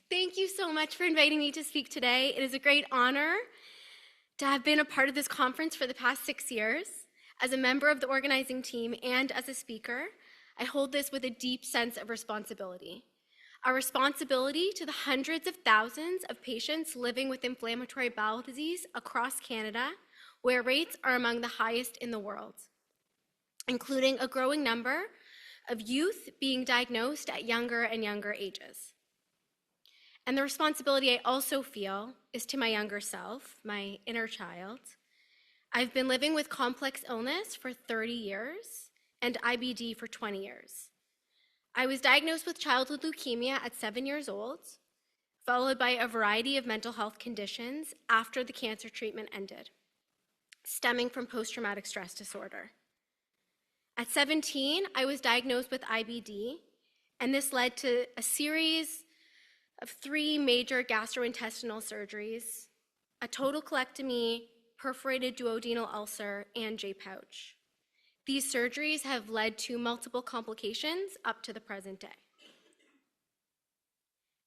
Thank you so much for inviting me to speak today. It is a great honor to have been a part of this conference for the past 6 years. As a member of the organizing team and as a speaker, I hold this with a deep sense of responsibility. Our responsibility to the hundreds of thousands of patients living with inflammatory bowel disease across Canada, where rates are among the highest in the world, including a growing number of youth being diagnosed at younger and younger ages. And the responsibility I also feel is to my younger self, my inner child. I've been living with complex illness for 30 years and IBD for 20 years. I was diagnosed with childhood leukemia at 7 years old, followed by a variety of mental health conditions after the cancer treatment ended, stemming from post-traumatic stress disorder. At 17, I was diagnosed with IBD, and this led to a series of 3 major gastrointestinal surgeries, a total colectomy, perforated duodenal ulcer, and J-pouch. These surgeries have led to multiple complications up to the present day.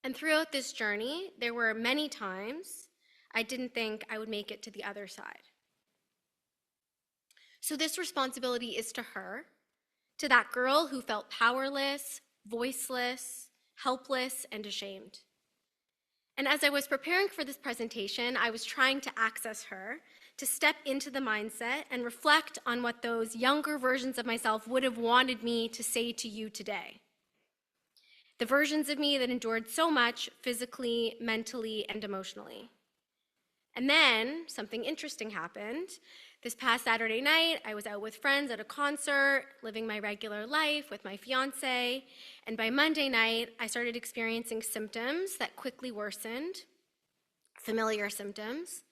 And throughout this journey, there were many times I didn't think I would make it to the other side. So this responsibility is to her, to that girl who felt powerless, voiceless, helpless, and ashamed. And as I was preparing for this presentation, I was trying to access her, to step into the mindset and reflect on what those younger versions of myself would have wanted me to say to you today. The versions of me that endured so much physically, mentally, and emotionally. And then something interesting happened. This past Saturday night, I was out with friends at a concert, living my regular life with my fiance, and by Monday night, I started experiencing symptoms that quickly worsened, familiar symptoms,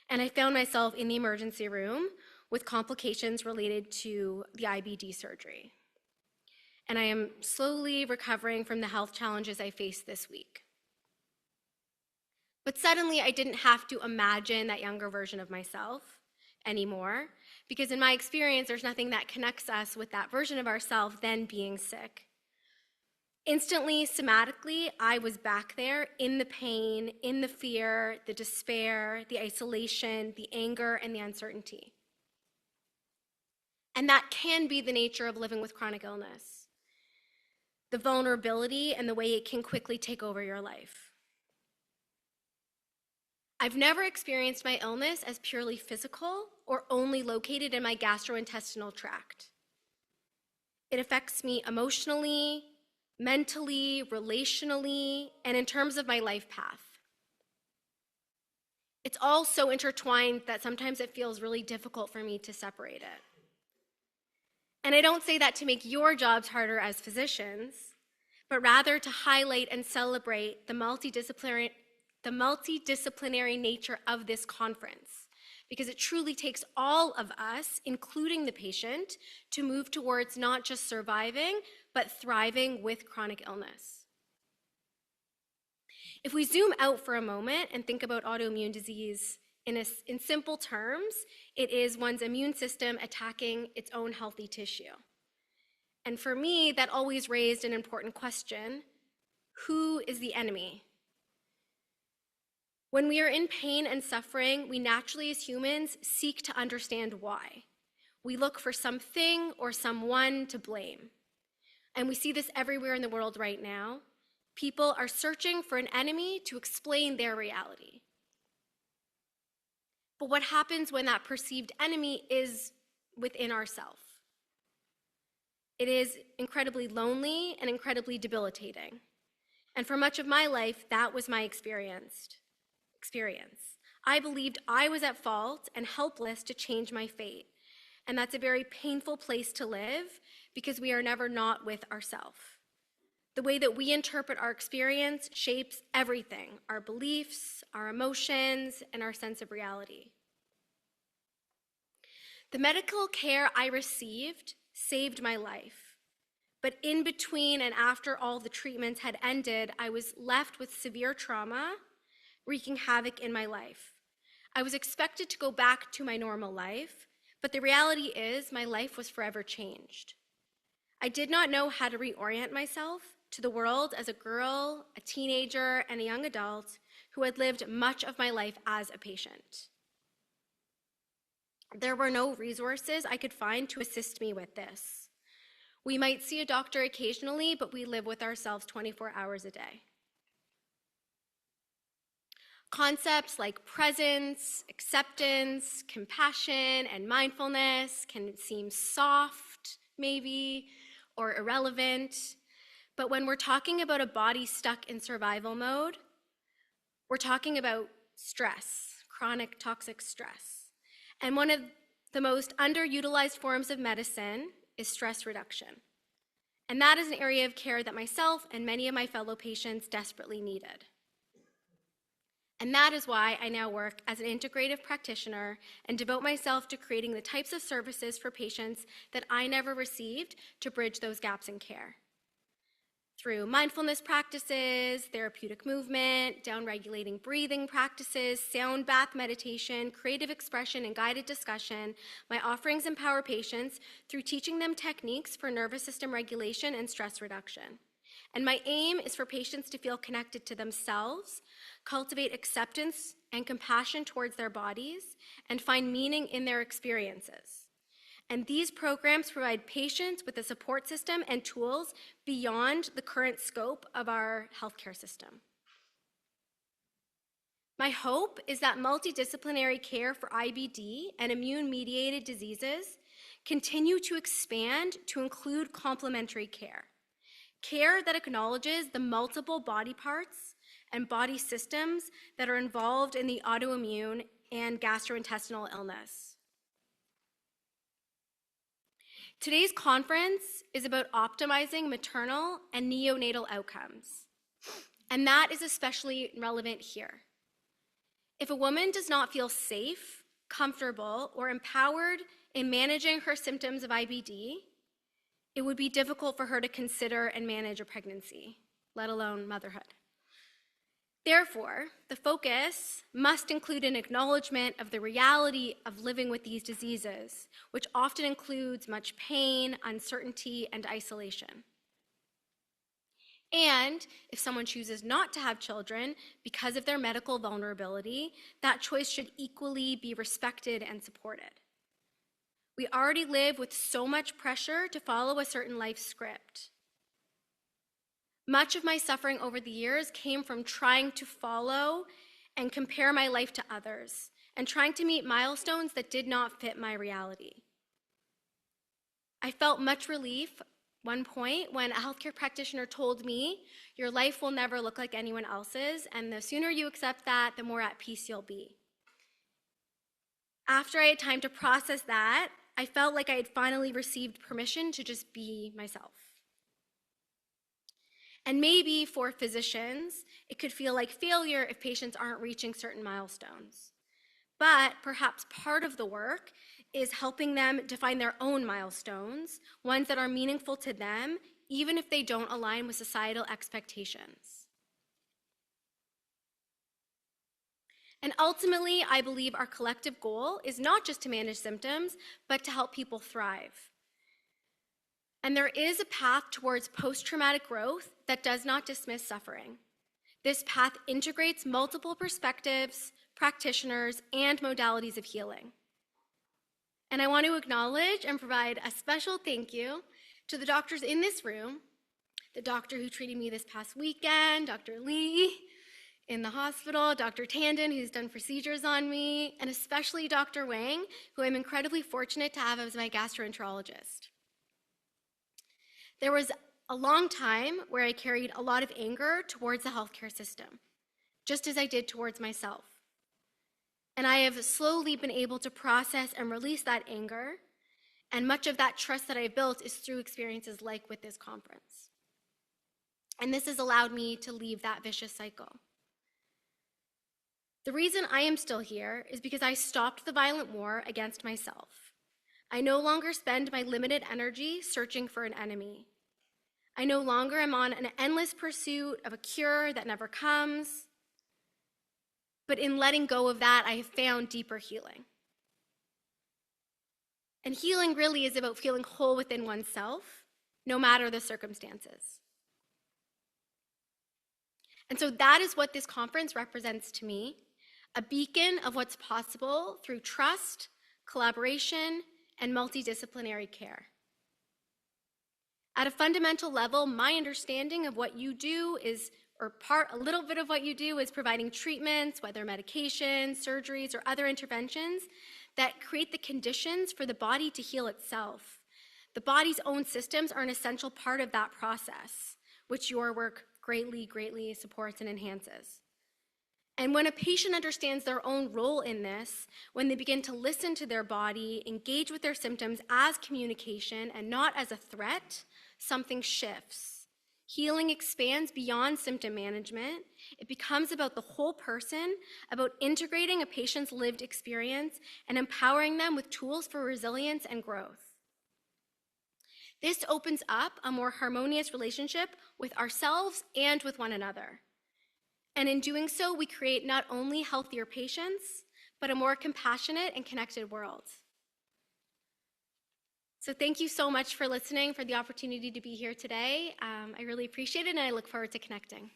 and I found myself in the emergency room with complications related to the IBD surgery. And I am slowly recovering from the health challenges I faced this week. But suddenly, I didn't have to imagine that younger version of myself anymore, because in my experience, there's nothing that connects us with that version of ourselves than being sick. Instantly, somatically, I was back there in the pain, in the fear, the despair, the isolation, the anger, and the uncertainty. And that can be the nature of living with chronic illness, the vulnerability and the way it can quickly take over your life. I've never experienced my illness as purely physical or only located in my gastrointestinal tract. It affects me emotionally, mentally, relationally, and in terms of my life path. It's all so intertwined that sometimes it feels really difficult for me to separate it. And I don't say that to make your jobs harder as physicians, but rather to highlight and celebrate the multidisciplinary nature of this conference, because it truly takes all of us, including the patient, to move towards not just surviving, but thriving with chronic illness. If we zoom out for a moment and think about autoimmune disease in simple terms, it is one's immune system attacking its own healthy tissue. And for me, that always raised an important question: who is the enemy? When we are in pain and suffering, we naturally as humans seek to understand why. We look for something or someone to blame. And we see this everywhere in the world right now. People are searching for an enemy to explain their reality. But what happens when that perceived enemy is within ourselves? It is incredibly lonely and incredibly debilitating. And for much of my life, that was my experience. I believed I was at fault and helpless to change my fate. And that's a very painful place to live, because we are never not with ourselves. The way that we interpret our experience shapes everything: our beliefs, our emotions, and our sense of reality. The medical care I received saved my life. But in between and after all the treatments had ended, I was left with severe trauma wreaking havoc in my life. I was expected to go back to my normal life, but the reality is my life was forever changed. I did not know how to reorient myself to the world as a girl, a teenager, and a young adult who had lived much of my life as a patient. There were no resources I could find to assist me with this. We might see a doctor occasionally, but we live with ourselves 24 hours a day. Concepts like presence, acceptance, compassion, and mindfulness can seem soft, maybe, or irrelevant. But when we're talking about a body stuck in survival mode, we're talking about stress, chronic toxic stress. And one of the most underutilized forms of medicine is stress reduction. And that is an area of care that myself and many of my fellow patients desperately needed. And that is why I now work as an integrative practitioner and devote myself to creating the types of services for patients that I never received to bridge those gaps in care. Through mindfulness practices, therapeutic movement, down-regulating breathing practices, sound bath meditation, creative expression, and guided discussion, my offerings empower patients through teaching them techniques for nervous system regulation and stress reduction. And my aim is for patients to feel connected to themselves, cultivate acceptance and compassion towards their bodies, and find meaning in their experiences. And these programs provide patients with a support system and tools beyond the current scope of our healthcare system. My hope is that multidisciplinary care for IBD and immune-mediated diseases continue to expand to include complementary care. Care that acknowledges the multiple body parts and body systems that are involved in the autoimmune and gastrointestinal illness. Today's conference is about optimizing maternal and neonatal outcomes, and that is especially relevant here. If a woman does not feel safe, comfortable, or empowered in managing her symptoms of IBD, it would be difficult for her to consider and manage a pregnancy, let alone motherhood. Therefore, the focus must include an acknowledgement of the reality of living with these diseases, which often includes much pain, uncertainty, and isolation. And if someone chooses not to have children because of their medical vulnerability, that choice should equally be respected and supported. We already live with so much pressure to follow a certain life script. Much of my suffering over the years came from trying to follow and compare my life to others, and trying to meet milestones that did not fit my reality. I felt much relief one point when a healthcare practitioner told me, "Your life will never look like anyone else's, and the sooner you accept that, the more at peace you'll be." After I had time to process that, I felt like I had finally received permission to just be myself. And maybe for physicians, it could feel like failure if patients aren't reaching certain milestones. But perhaps part of the work is helping them define their own milestones, ones that are meaningful to them, even if they don't align with societal expectations. And ultimately, I believe our collective goal is not just to manage symptoms, but to help people thrive. And there is a path towards post-traumatic growth that does not dismiss suffering. This path integrates multiple perspectives, practitioners, and modalities of healing. And I want to acknowledge and provide a special thank you to the doctors in this room, the doctor who treated me this past weekend, Dr. Lee in the hospital, Dr. Tandon, who's done procedures on me, and especially Dr. Wang, who I'm incredibly fortunate to have as my gastroenterologist. There was a long time where I carried a lot of anger towards the healthcare system, just as I did towards myself. And I have slowly been able to process and release that anger, and much of that trust that I've built is through experiences like with this conference. And this has allowed me to leave that vicious cycle. The reason I am still here is because I stopped the violent war against myself. I no longer spend my limited energy searching for an enemy. I no longer am on an endless pursuit of a cure that never comes. But in letting go of that, I have found deeper healing. And healing really is about feeling whole within oneself, no matter the circumstances. And so that is what this conference represents to me, a beacon of what's possible through trust, collaboration, and multidisciplinary care. At a fundamental level, my understanding of what you do is, a little bit of what you do is providing treatments, whether medications, surgeries, or other interventions that create the conditions for the body to heal itself. The body's own systems are an essential part of that process, which your work greatly supports and enhances. And when a patient understands their own role in this, when they begin to listen to their body, engage with their symptoms as communication and not as a threat, something shifts. Healing expands beyond symptom management. It becomes about the whole person, about integrating a patient's lived experience and empowering them with tools for resilience and growth. This opens up a more harmonious relationship with ourselves and with one another. And in doing so, we create not only healthier patients, but a more compassionate and connected world. So thank you so much for listening, for the opportunity to be here today. I really appreciate it, and I look forward to connecting.